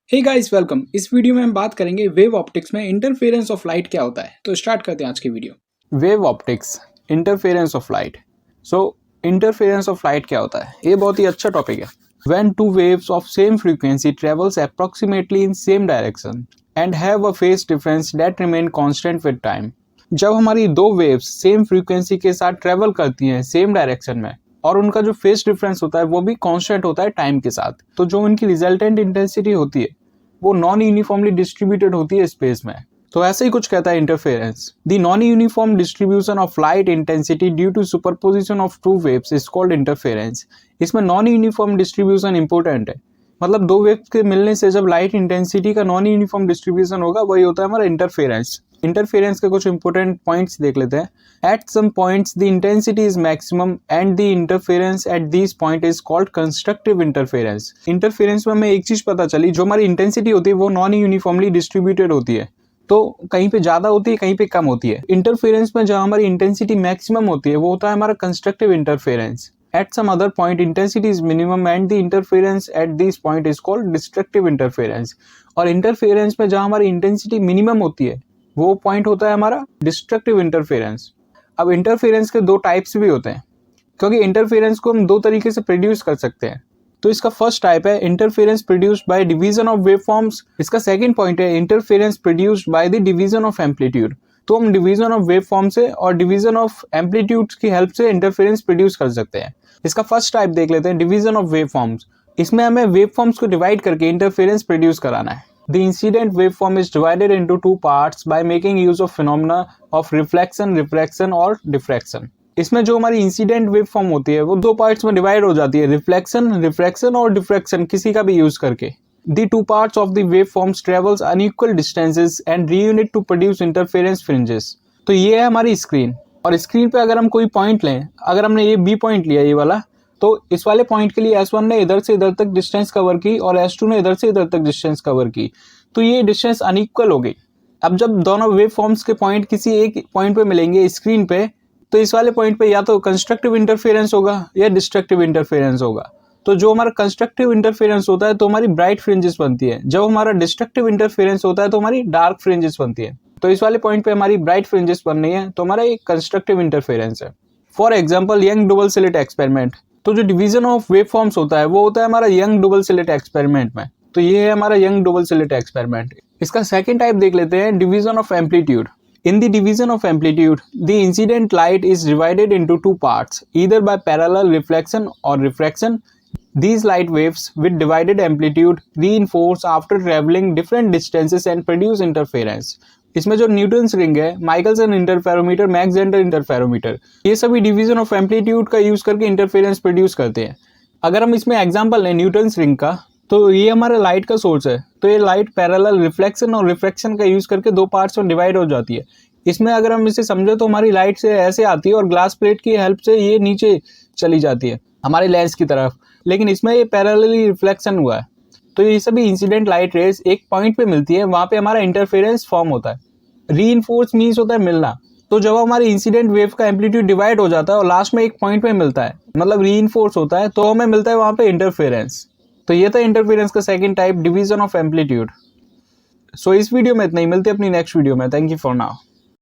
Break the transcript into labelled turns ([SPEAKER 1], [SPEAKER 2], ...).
[SPEAKER 1] हे guys welcome. इस video में हम बात करेंगे वेव ऑप्टिक्स में इंटरफेरेंस ऑफ लाइट क्या होता है। तो स्टार्ट करते हैं आज की video. Wave optics, interference of light. So interference of light क्या होता है, ये बहुत ही अच्छा टॉपिक है। When two waves of same frequency travels approximately in same direction and have a phase difference that remain constant with time. जब हमारी दो वेव्स सेम फ्रीक्वेंसी के साथ ट्रेवल करती हैं सेम डायरेक्शन में और उनका जो फेज डिफरेंस होता है वो भी कांस्टेंट होता है टाइम के साथ, तो जो उनकी रिजल्टेंट इंटेंसिटी होती है वो नॉन यूनिफॉर्मली डिस्ट्रीब्यूटेड होती है स्पेस में। तो ऐसे ही कुछ कहता है interference. The non uniform distribution of light intensity due to superposition of two waves is called interference. इसमें नॉन यूनिफॉर्म डिस्ट्रीब्यूशन इंपॉर्टेंट है, मतलब दो वेव्स के मिलने से जब लाइट इंटेंसिटी का नॉन यूनिफॉर्म डिस्ट्रीब्यूशन होगा वही होता है हमारा इंटरफेरेंस। इंटरफेरेंस के कुछ इंपॉर्टेंट पॉइंट्स देख लेते हैं। At some points the intensity is maximum and the interference at this point is called constructive interference. Interference में हमें एक चीज पता चली, जो हमारी इंटेंसिटी होती है वो नॉन यूनिफॉर्मली डिस्ट्रीब्यूटेड होती है, तो कहीं पे ज्यादा होती है कहीं पे कम होती है। इंटरफेरेंस में जहां हमारी इंटेंसिटी मैक्सिमम होती है वो होता है हमारा constructive interference. At some other point intensity is minimum and the interference at this point is called destructive interference। और इंटरफेरेंस में जहां हमारी इंटेंसिटी मिनिमम होती है वो पॉइंट होता है हमारा डिस्ट्रक्टिव इंटरफेरेंस। अब इंटरफेरेंस के दो टाइप्स भी होते हैं, क्योंकि इंटरफेरेंस को हम दो तरीके से प्रोड्यूस कर सकते हैं। तो इसका फर्स्ट टाइप है interference produced by division of waveforms. इसका सेकंड पॉइंट है interference produced by the division of amplitude. तो हम डिवीजन ऑफ वेवफॉर्म से और डिवीजन ऑफ एम्पलीट्यूड की हेल्प से इंटरफेरेंस प्रोड्यूस कर सकते हैं। इसका फर्स्ट टाइप देख लेते हैं, डिवीजन ऑफ वेवफॉर्म्स। इसमें हमें वेवफॉर्म्स को डिवाइड करके इंटरफेरेंस प्रोड्यूस कराना है। The incident waveform is divided into two parts by making use of phenomena of reflection, refraction और डिफ्रैक्शन। इसमें जो हमारी इंसिडेंट वेवफॉर्म होती है वो दो पार्ट्स में डिवाइड हो जाती है, रिफ्लेक्शन, रिफ्रैक्शन और डिफ्रैक्शन, किसी का भी यूज करके। The two parts of the waveforms travels unequal distances and reunite to produce interference fringes। तो ये है हमारी स्क्रीन, और स्क्रीन पे अगर हम कोई पॉइंट लें, अगर हमने ये बी पॉइंट लिया ये वाला, तो इस वाले पॉइंट के लिए S1 ने इधर से इधर तक डिस्टेंस कवर की और S2 ने इधर से इधर तक डिस्टेंस कवर की, तो ये डिस्टेंस अनइक्वल हो गई। अब जब दोनों वेव फॉर्म्स के पॉइंट किसी एक पॉइंट पे मिलेंगे स्क्रीन पे, तो इस वाले पॉइंट पे या तो कंस्ट्रक्टिव इंटरफेरेंस होगा या डिस्ट्रक्टिव इंटरफेरेंस होगा। तो जो हमारा कंस्ट्रक्टिव इंटरफेरेंस होता है तो हमारी ब्राइट फ्रिंजेस बनती है, जब हमारा डिस्ट्रक्टिव इंटरफेरेंस होता है तो हमारी डार्क फ्रिंजेस बनती है। तो इस वाले पॉइंट पे हमारी ब्राइट फ्रिंजेस बन रही है तो हमारा एक कंस्ट्रक्टिव इंटरफेरेंस है। For example young double slit experiment. तो जो डिवीजन ऑफ वेव फॉर्म्स होता है वो होता है हमारा यंग डबल स्लिट एक्सपेरिमेंट में। तो ये है हमारा यंग डबल स्लिट एक्सपेरिमेंट। इसका सेकेंड टाइप देख लेते हैं, division of amplitude. In the division of amplitude, the incident light is divided into two parts, either by parallel reflection or refraction. These light waves with divided amplitude reinforce after traveling different distances and produce interference। इसमें जो Newton's ring है, Michelson interferometer, max gender interferometer, ये सभी division of amplitude का use करके interference produce करते हैं। अगर हम इसमें एग्जांपल लें न्यूटन्स रिंग का, तो ये हमारा लाइट का सोर्स है, तो ये लाइट पैरेलल रिफ्लेक्शन और रिफ्रैक्शन का यूज करके दो पार्ट्स में डिवाइड हो जाती है। इसमें अगर हम इसे समझे तो हमारी लाइट से ऐसे आती है और ग्लास प्लेट की हेल्प से ये नीचे चली जाती है हमारे लेंस की तरफ, लेकिन इसमें ये पैरेलली रिफ्लेक्शन हुआ है। तो ये सभी इंसिडेंट लाइट रेज एक पॉइंट पे मिलती है, वहां पे हमारा इंटरफेरेंस फॉर्म होता है। रीइंफोर्स मीन्स होता है मिलना। तो जब हमारे इंसिडेंट वेव का एम्पलीट्यूड डिवाइड हो जाता है और लास्ट में एक पॉइंट पे मिलता है, मतलब रीइंफोर्स होता है, तो हमें मिलता है वहां पे इंटरफेरेंस। तो ये था इंटरफेरेंस का second type, division of amplitude. So इस वीडियो में इतना ही, मिलते हैं अपनी नेक्स्ट वीडियो में। Thank you for now.